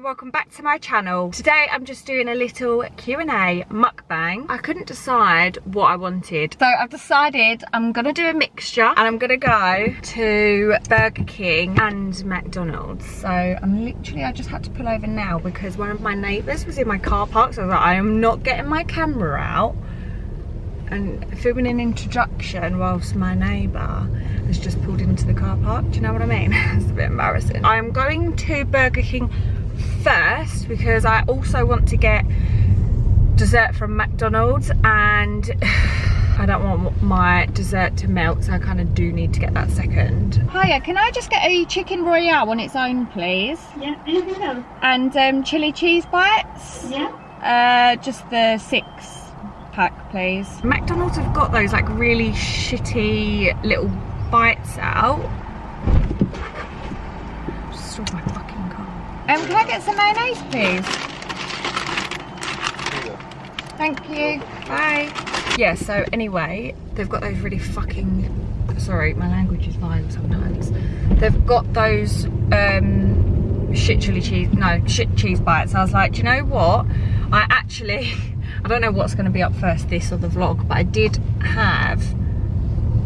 welcome back to my channel. Today I'm just doing a little Q&A mukbang. I couldn't decide what I wanted, so I've decided I'm gonna do a mixture and I'm gonna go to Burger King and McDonald's. So I just had to pull over now because one of my neighbours was in my car park, so I was like, I am not getting my camera out and filming an introduction whilst my neighbour has just pulled into the car park. Do you know what I mean? It's a bit embarrassing. I'm going to Burger King first because I also want to get dessert from McDonald's and I don't want my dessert to melt, so I kind of do need to get that second. Hiya, can I just get a chicken Royale on its own, please? Yeah, anything else? And chili cheese bites? Yeah. Just the 6-pack, please. McDonald's have got those like really shitty little bites out. Just saw my fucking car. Can I get some mayonnaise, please? Thank you. Bye. Yeah, so anyway, they've got those really fucking... Sorry, my language is violent sometimes. They've got those shit cheese bites. I was like, do you know what? I don't know what's going to be up first, this or the vlog, but I did have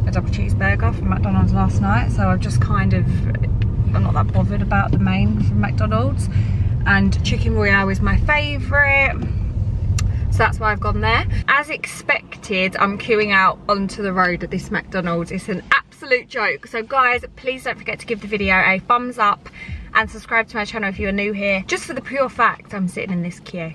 a double cheeseburger from McDonald's last night, so I've just kind of, I'm not that bothered about the main from McDonald's, and chicken Royale is my favourite, so that's why I've gone there. As expected, I'm queuing out onto the road at this McDonald's. It's an absolute joke, so guys, please don't forget to give the video a thumbs up and subscribe to my channel if you are new here, just for the pure fact I'm sitting in this queue.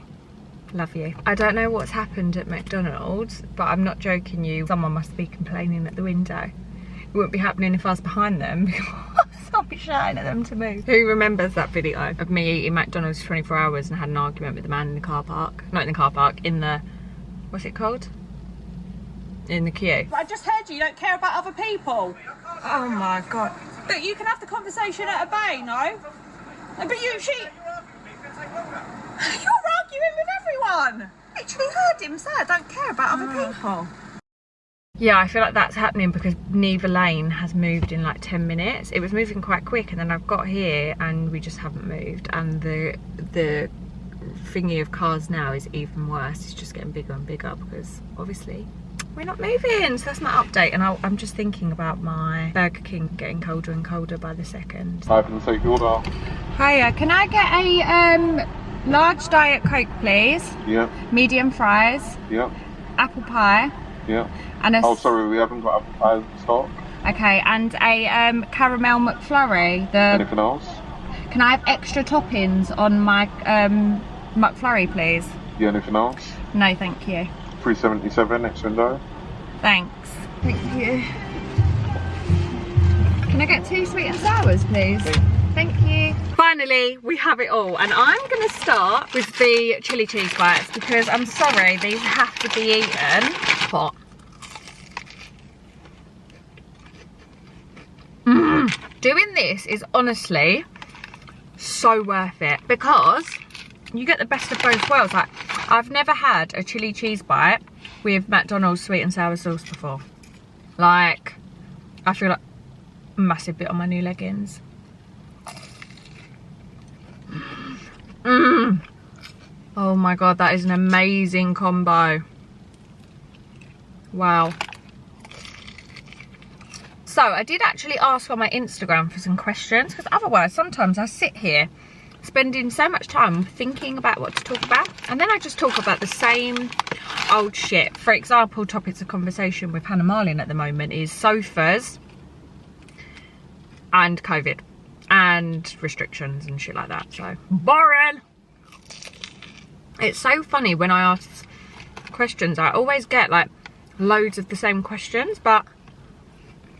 Love you. I don't know what's happened at McDonald's, but I'm not joking you. Someone must be complaining at the window. It wouldn't be happening if I was behind them because I'll be shouting at them to move. Who remembers that video of me eating McDonald's for 24 hours and had an argument with the man in the car park? Not in the car park, in the, what's it called? In the queue. I just heard you don't care about other people. Oh my God. But you can have the conversation at a bay, no? But you're arguing with everyone. Literally heard him say I don't care about other people. Yeah, I feel like that's happening because neither lane has moved in like 10 minutes. It was moving quite quick and then I've got here and we just haven't moved, and the thingy of cars now is even worse. It's just getting bigger and bigger because obviously we're not moving. So that's my update, and I'm just thinking about my Burger King getting colder and colder by the second. I can take your order. Hiya, can I get a large Diet Coke, please? Yeah. Medium fries. Yeah. Apple pie. Yeah. And a... Oh, sorry, we haven't got apple pie in stock. Okay, and a caramel McFlurry. Anything else? Can I have extra toppings on my McFlurry, please? Yeah, anything else? No, thank you. 377 next window. Thanks. Thank you. Can I get 2 sweet and sours, please? Thank you. Finally, we have it all, and I'm going to start with the chili cheese bites because I'm sorry, these have to be eaten hot. Doing this is honestly so worth it because you get the best of both worlds. Like, I've never had a chili cheese bite with McDonald's sweet and sour sauce before. Like, I feel like a massive bit on my new leggings. Oh my God, that is an amazing combo. Wow. So I did actually ask on my Instagram for some questions, because otherwise sometimes I sit here spending so much time thinking about what to talk about, and then I just talk about the same old shit. For example, topics of conversation with Hannah Marlin at the moment is sofas and COVID and restrictions and shit like that. So boring. It's so funny when I ask questions, I always get like loads of the same questions, but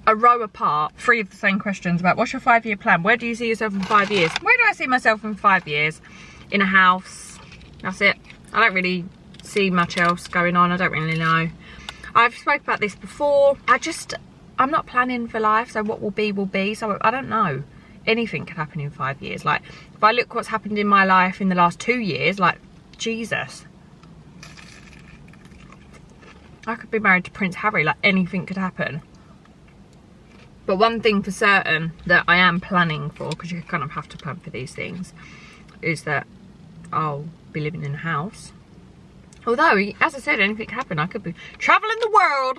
a row apart, 3 of the same questions about what's your 5-year plan? Where do you see yourself in 5 years? Where do I see myself in 5 years? In a house. That's it. I don't really see much else going on. I don't really know. I've spoke about this before. I'm not planning for life, so what will be will be. So I don't know. Anything could happen in 5 years. Like, if I look what's happened in my life in the last 2 years, like, Jesus. I could be married to Prince Harry. Like, anything could happen. But one thing for certain that I am planning for, because you kind of have to plan for these things, is that I'll be living in a house. Although, as I said, anything could happen. I could be traveling the world.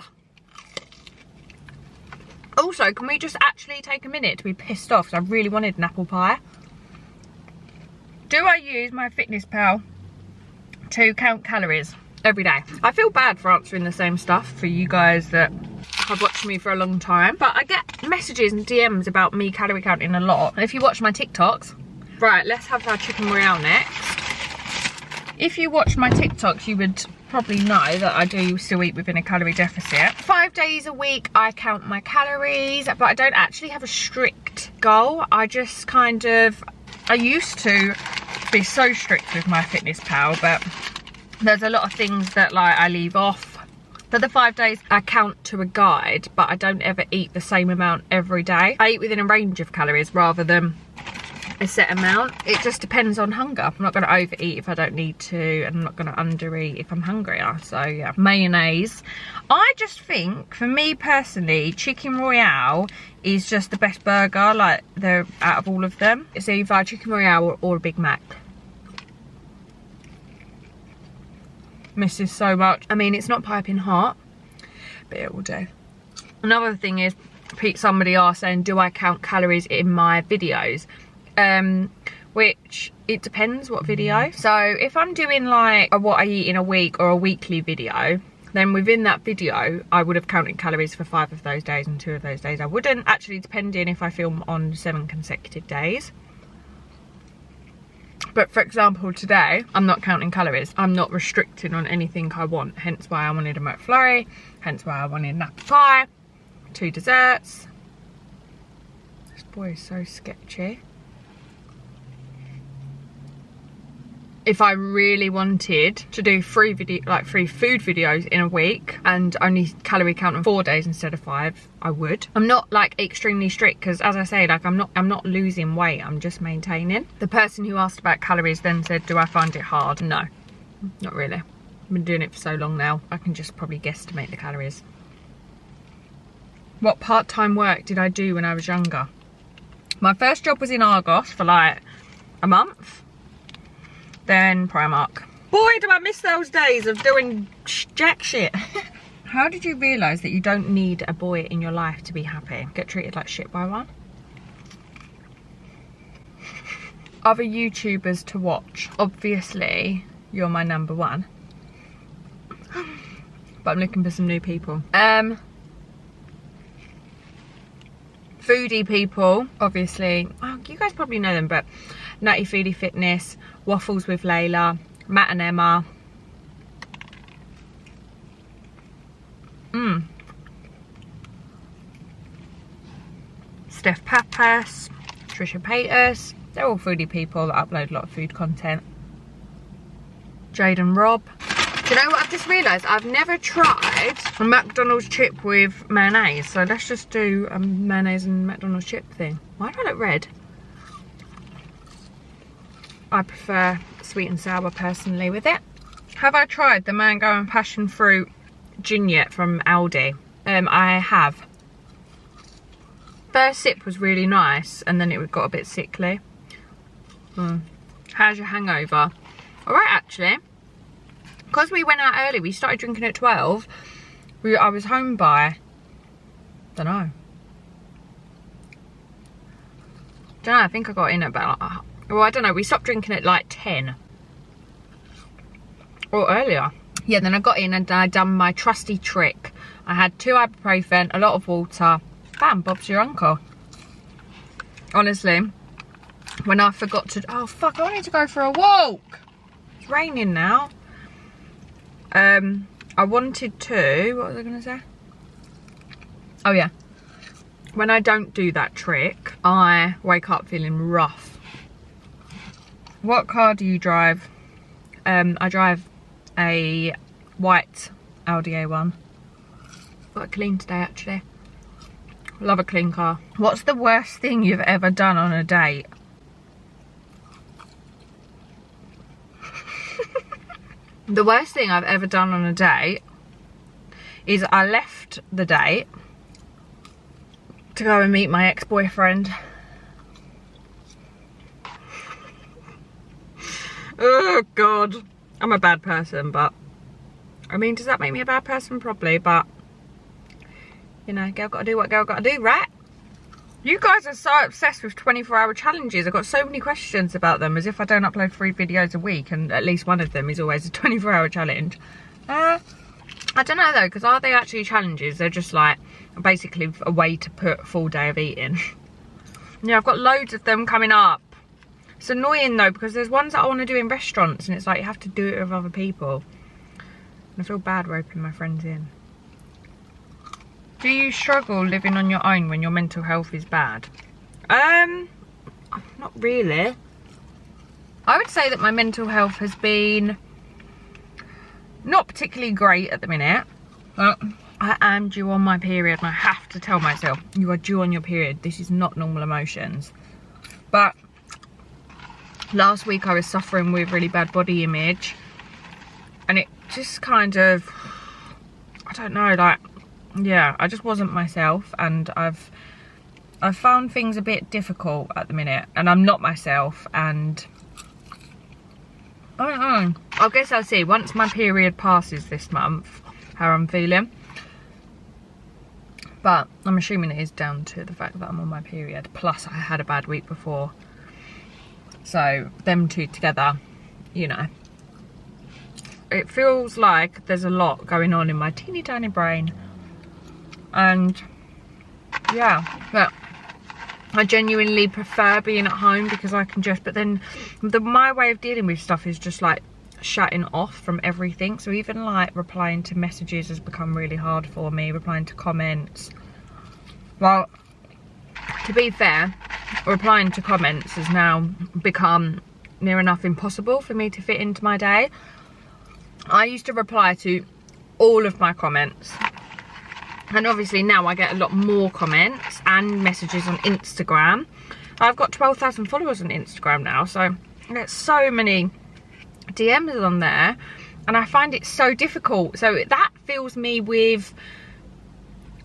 Also, can we just actually take a minute to be pissed off? Because I really wanted an apple pie. Do I use my fitness pal to count calories every day? I feel bad for answering the same stuff for you guys that have watched me for a long time. But I get messages and DMs about me calorie counting a lot. If you watch my TikToks. Right, let's have our chicken Royale next. If you watch my TikToks, you would probably know that I do still eat within a calorie deficit. 5 days a week I count my calories, but I don't actually have a strict goal. I just kind of, I used to be so strict with my fitness pal, but there's a lot of things that like I leave off. For the 5 days I count to a guide, but I don't ever eat the same amount every day. I eat within a range of calories rather than a set amount. It just depends on hunger. I'm not going to overeat if I don't need to, and I'm not going to undereat if I'm hungrier. So yeah, mayonnaise. I just think, for me personally, chicken Royale is just the best burger, like they're out of all of them. It's either chicken Royale or a Big Mac. Misses so much. I mean, it's not piping hot, but it will do. Another thing is, somebody asked saying, do I count calories in my videos? Which it depends what video. So if I'm doing like a what I eat in a week or a weekly video, then within that video I would have counted calories for 5 of those days, and 2 of those days I wouldn't. Actually, depending if I film on 7 consecutive days. But for example, today I'm not counting calories. I'm not restricting on anything I want, hence why I wanted a McFlurry, hence why I wanted an apple pie, 2 desserts. This boy is so sketchy. If I really wanted to do 3 food videos in a week and only calorie count on 4 days instead of 5, I would. I'm not like extremely strict because, as I say, like I'm not losing weight, I'm just maintaining. The person who asked about calories then said, do I find it hard? No, not really. I've been doing it for so long now, I can just probably guesstimate the calories. What part-time work did I do when I was younger? My first job was in Argos for like a month. Then Primark. Boy, do I miss those days of doing jack shit. How did you realise that you don't need a boy in your life to be happy? Get treated like shit by one? Other YouTubers to watch. Obviously, you're my number 1. But I'm looking for some new people. Foodie people, obviously. Oh, you guys probably know them, but Nutty Foodie Fitness, Waffles with Layla, Matt and Emma. Steph Pappas, Trisha Paytas. They're all foodie people that upload a lot of food content. Jade and Rob. Do you know what I've just realised? I've never tried a McDonald's chip with mayonnaise. So let's just do a mayonnaise and McDonald's chip thing. Why do I look red? I prefer sweet and sour personally with it. Have I tried the mango and passion fruit gin yet from Aldi? I have. First sip was really nice and then it got a bit sickly. How's your hangover? Alright, actually. Because we went out early, we started drinking at 12. I was home by, I think I got in about, well, I don't know, we stopped drinking at like 10. Or earlier. Yeah, then I got in and I done my trusty trick. I had 2 ibuprofen, a lot of water. Bam, Bob's your uncle. Honestly, when I forgot to, oh fuck, I wanted to go for a walk. It's raining now. I wanted to, what was I gonna say? Oh yeah, when I don't do that trick, I wake up feeling rough. What car do you drive? I drive a white Audi A1. Got it clean today actually. Love a clean car. What's the worst thing you've ever done on a date? The worst thing I've ever done on a date is I left the date to go and meet my ex-boyfriend. Oh God, I'm a bad person, but I mean, does that make me a bad person? Probably, but you know, girl gotta do what girl gotta do, right? You guys are so obsessed with 24-hour challenges. I've got so many questions about them, as if I don't upload 3 videos a week and at least one of them is always a 24-hour challenge. I don't know though, because are they actually challenges? They're just like basically a way to put a full day of eating. Yeah, I've got loads of them coming up. It's annoying though, because there's ones that I want to do in restaurants and it's like you have to do it with other people. And I feel bad roping my friends in. Do you struggle living on your own when your mental health is bad? Not really. I would say that my mental health has been not particularly great at the minute. I am due on my period and I have to tell myself, you are due on your period. This is not normal emotions. But last week I was suffering with really bad body image and it just kind of, I don't know, like, yeah, I just wasn't myself, and I've found things a bit difficult at the minute, and I'm not myself, and I don't know. I guess I'll see once my period passes this month how I'm feeling, but I'm assuming it is down to the fact that I'm on my period, plus I had a bad week before, so them two together, you know, it feels like there's a lot going on in my teeny tiny brain. And yeah, but I genuinely prefer being at home because I can just, but then my way of dealing with stuff is just like shutting off from everything. So even like replying to messages has become really hard for me, replying to comments. Well, to be fair, replying to comments has now become near enough impossible for me to fit into my day. I used to reply to all of my comments. And obviously now I get a lot more comments and messages on Instagram. I've got 12,000 followers on Instagram now, so I get so many DMs on there. And I find it so difficult. So that fills me with,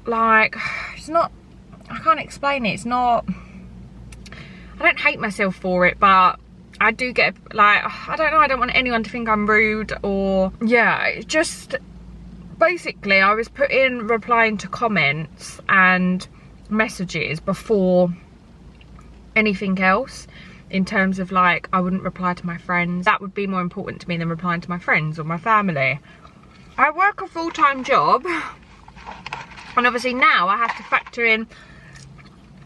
like, it's not, I can't explain it. It's not, I don't hate myself for it, but I do get, like, I don't know, I don't want anyone to think I'm rude or, yeah, it just, basically I was replying to comments and messages before anything else, in terms of like I wouldn't reply to my friends. That would be more important to me than replying to my friends or my family. I work a full-time job and obviously now I have to factor in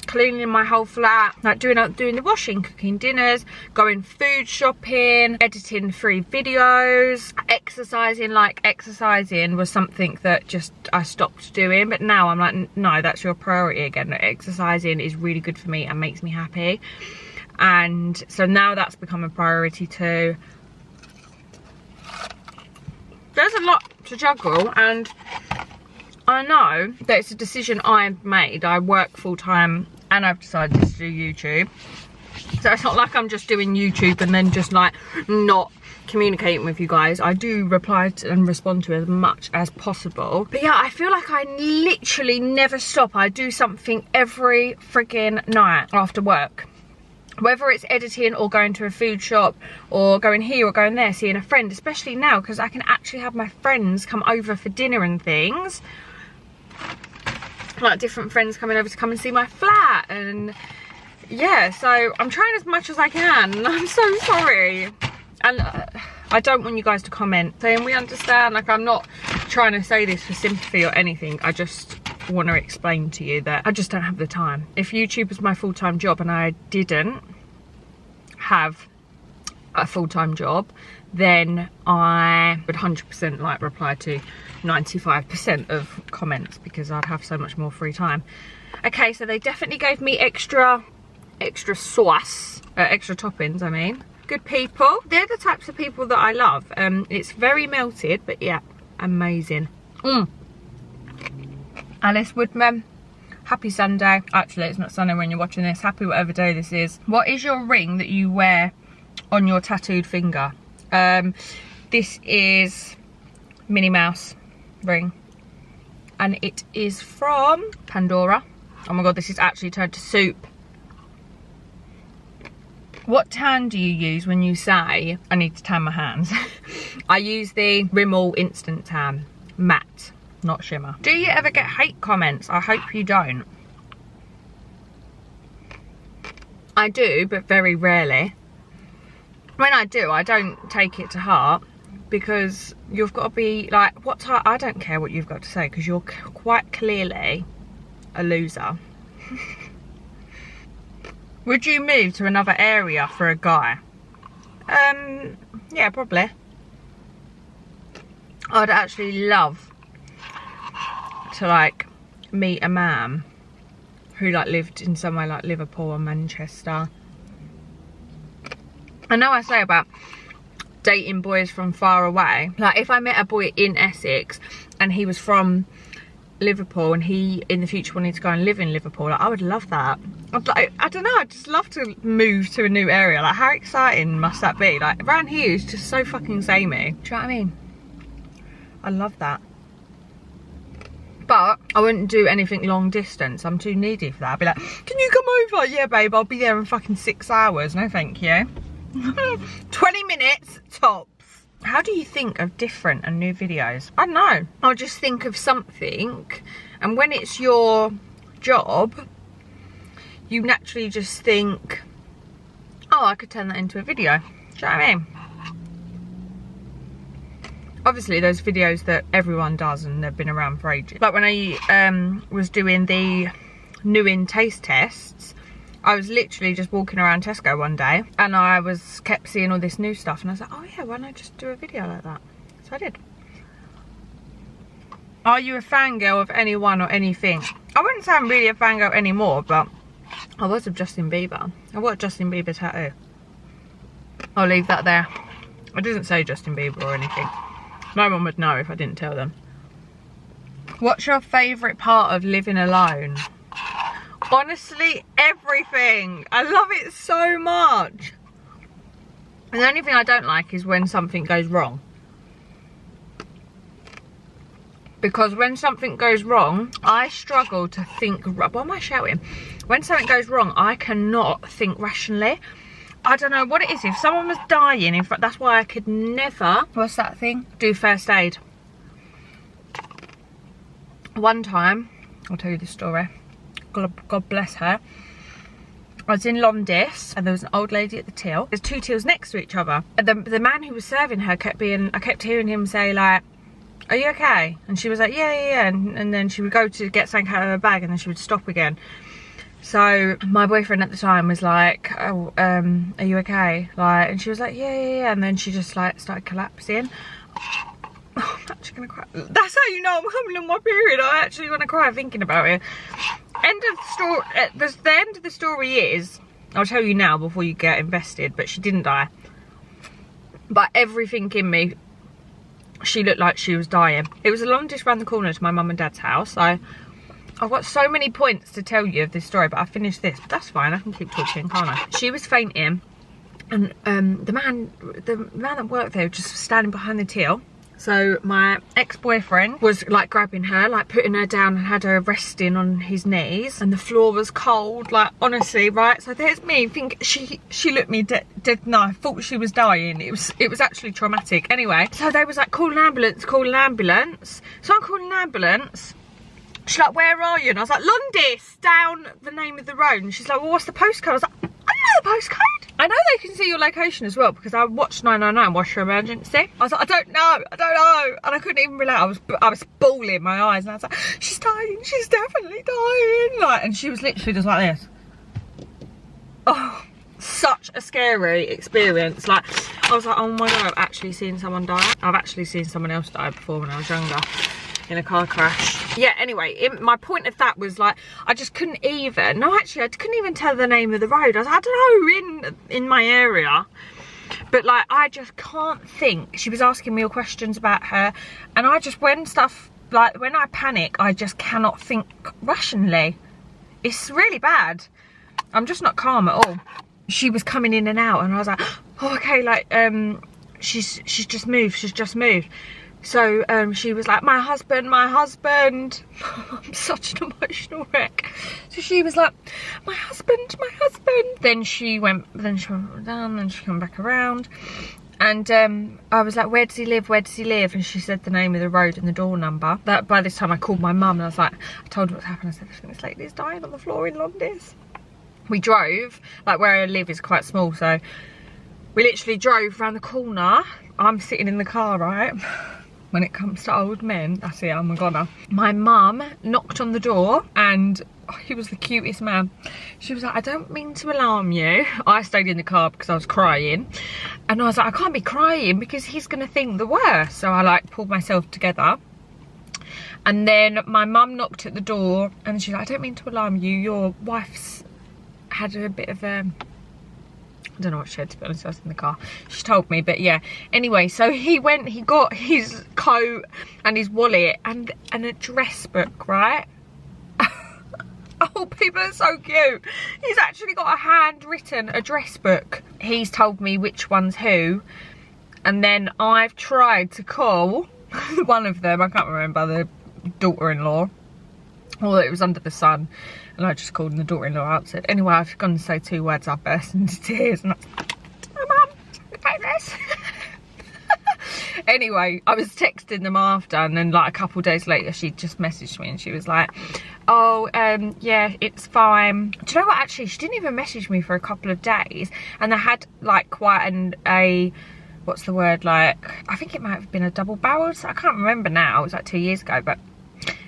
cleaning my whole flat, like doing the washing, cooking dinners, going food shopping, editing 3 videos, exercising. Like exercising was something that just I stopped doing, but now I'm like, no, that's your priority again. Exercising is really good for me and makes me happy, and so now that's become a priority too. There's a lot to juggle, and I know that it's a decision I've made. I work full-time and I've decided to do YouTube. So it's not like I'm just doing YouTube and then just like not communicating with you guys. I do reply to and respond to as much as possible. But yeah, I feel like I literally never stop. I do something every friggin' night after work. Whether it's editing or going to a food shop or going here or going there, seeing a friend, especially now because I can actually have my friends come over for dinner and things. Like different friends coming over to come and see my flat, and yeah, so I'm trying as much as I can, and I'm so sorry. And I don't want you guys to comment saying we understand. Like, I'm not trying to say this for sympathy or anything. I just want to explain to you that I just don't have the time. If YouTube was my full-time job and I didn't have a full-time job, then I would 100% like reply to 95% of comments because I'd have so much more free time. Okay, so they definitely gave me extra sauce, extra toppings, I mean. Good people. They're the types of people that I love. It's very melted, but yeah, amazing. Alice Woodman, happy Sunday. Actually, it's not Sunday when you're watching this. Happy whatever day this is. What is your ring that you wear on your tattooed finger? This is Minnie Mouse ring, and it is from Pandora. Oh my god, this is actually turned to soup. What tan do you use when you say, I need to tan my hands? I use the Rimmel Instant Tan. Matte, not shimmer. Do you ever get hate comments? I hope you don't. I do, but very rarely. When I do, I don't take it to heart, because you've got to be like, what type? I don't care what you've got to say, because you're quite clearly a loser. Would you move to another area for a guy? Yeah, probably. I'd actually love to like meet a man who like lived in somewhere like Liverpool or Manchester. I know I say about dating boys from far away. Like if I met a boy in Essex and he was from Liverpool and he in the future wanted to go and live in Liverpool, like I would love that. I don't know, I'd just love to move to a new area. Like how exciting must that be? Like around here is just so fucking samey. Do you know what I mean? I love that. But I wouldn't do anything long distance. I'm too needy for that. I'd be like, can you come over? Yeah, babe, I'll be there in fucking 6 hours. No, thank you. 20 minutes tops. How do you think of different and new videos? I don't know. I'll just think of something, and when it's your job, you naturally just think, oh, I could turn that into a video. Do you know what I mean? Obviously, those videos that everyone does and they've been around for ages. Like when I was doing the new in taste tests, I was literally just walking around Tesco one day and I kept seeing all this new stuff and I was like, oh yeah, why don't I just do a video like that? So I did. Are you a fangirl of anyone or anything? I wouldn't say I'm really a fangirl anymore, but I was of Justin Bieber. I got a Justin Bieber tattoo. I'll leave that there. I didn't say Justin Bieber or anything. No one would know if I didn't tell them. What's your favourite part of living alone? Honestly, everything. I love it so much. And the only thing I don't like is when something goes wrong. Because when something goes wrong, I struggle to think. What am I shouting? When something goes wrong, I cannot think rationally. I don't know what it is. If someone was dying, in fact, that's why I could never, what's that thing? Do first aid. One time, I'll tell you the story. God bless her. I was in Londis and there was an old lady at the till. There's 2 tills next to each other. And the man who was serving her I kept hearing him say like, are you okay? And she was like, yeah. And then she would go to get something out of her bag and then she would stop again. So my boyfriend at the time was like, oh, are you okay? Like, and she was like, yeah. And then she just like started collapsing. Oh, I'm actually gonna cry. That's how you know I'm coming on my period. I actually want to cry thinking about it. End of the story. The end of the story is, I'll tell you now before you get invested, but she didn't die. But everything in me, she looked like she was dying. It was a long distance round the corner to my mum and dad's house. I've got so many points to tell you of this story, but I finished this. But that's fine, I can keep talking, can't I? She was fainting, and the man that worked there was just standing behind the till. So my ex-boyfriend was like grabbing her, like putting her down and had her resting on his knees, and the floor was cold, like honestly, right? So there's me, think she looked me dead, no, I thought she was dying. It was actually traumatic. Anyway, so they was like, call an ambulance. So I'm calling an ambulance. She's like, where are you? And I was like, Londis, down the name of the road. And she's like, well, what's the postcode? I was like, I know the postcode. I know they can see your location as well, because I watched 999, What's Your Emergency. I was like, I don't know. And I couldn't even relate. I was bawling my eyes. And I was like, she's dying. She's definitely dying. Like, and she was literally just like this. Oh, such a scary experience. Like, I was like, oh my God, I've actually seen someone die. I've actually seen someone else die before when I was younger, in a car crash. Yeah, anyway, my point of that was like, I just couldn't even, no actually I couldn't even tell the name of the road. I was like, I don't know, in my area. But like, I just can't think. She was asking me all questions about her, and I just, when I panic, I just cannot think rationally. It's really bad. I'm just not calm at all. She was coming in and out and I was like, oh okay, like she's just moved. So she was like, my husband. I'm such an emotional wreck. So she was like, my husband. Then she went down, and she came back around. And I was like, where does he live? And she said the name of the road and the door number. That by this time I called my mum, and I was like, I told her what's happened. I said, I think this lady's dying on the floor in Londis. We drove, like where I live is quite small, so we literally drove around the corner. I'm sitting in the car, right? When it comes to old men, that's it, I'm a goner. My mum knocked on the door, and he was the cutest man. She was like, I don't mean to alarm you. I stayed in the car because I was crying. And I was like, I can't be crying because he's going to think the worst. So I like pulled myself together. And then my mum knocked at the door, and she's like, I don't mean to alarm you. Your wife's had a bit of a... I don't know what she said, to be honest. I was in the car. She told me, but yeah. Anyway, so he got his coat and his wallet and an address book, right? Oh, people are so cute. He's actually got a handwritten address book. He's told me which one's who. And then I've tried to call one of them. I can't remember, the daughter-in-law. Or it was under the sun. And I just called and the daughter-in-law answered. Anyway, I've gone to say 2 words. I burst into tears. And I was like, Mum, take this. Anyway, I was texting them after, and then like a couple of days later she just messaged me, and she was like, oh yeah, it's fine. Do you know what, actually she didn't even message me for a couple of days, and I had like quite a what's the word, like I think it might have been a double barrel, so I can't remember now, it was like 2 years ago. But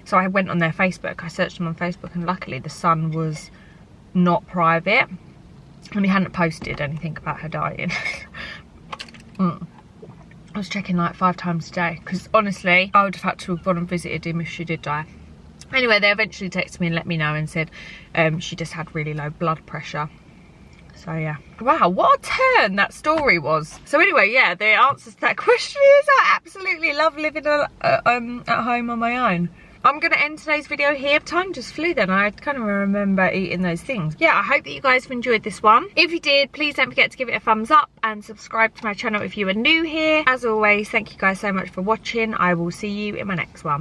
so I went on their Facebook, I searched them on Facebook, and luckily the son was not private and he hadn't posted anything about her dying. I was checking like 5 times a day, because honestly I would have had to have gone and visited him if she did die. Anyway, they eventually texted me and let me know and said she just had really low blood pressure. So yeah, wow, what a turn that story was. So anyway, yeah, the answer to that question is I absolutely love living at home on my own. I'm going to end today's video here. Time just flew then. I can't even remember eating those things. Yeah, I hope that you guys have enjoyed this one. If you did, please don't forget to give it a thumbs up and subscribe to my channel if you are new here. As always, thank you guys so much for watching. I will see you in my next one.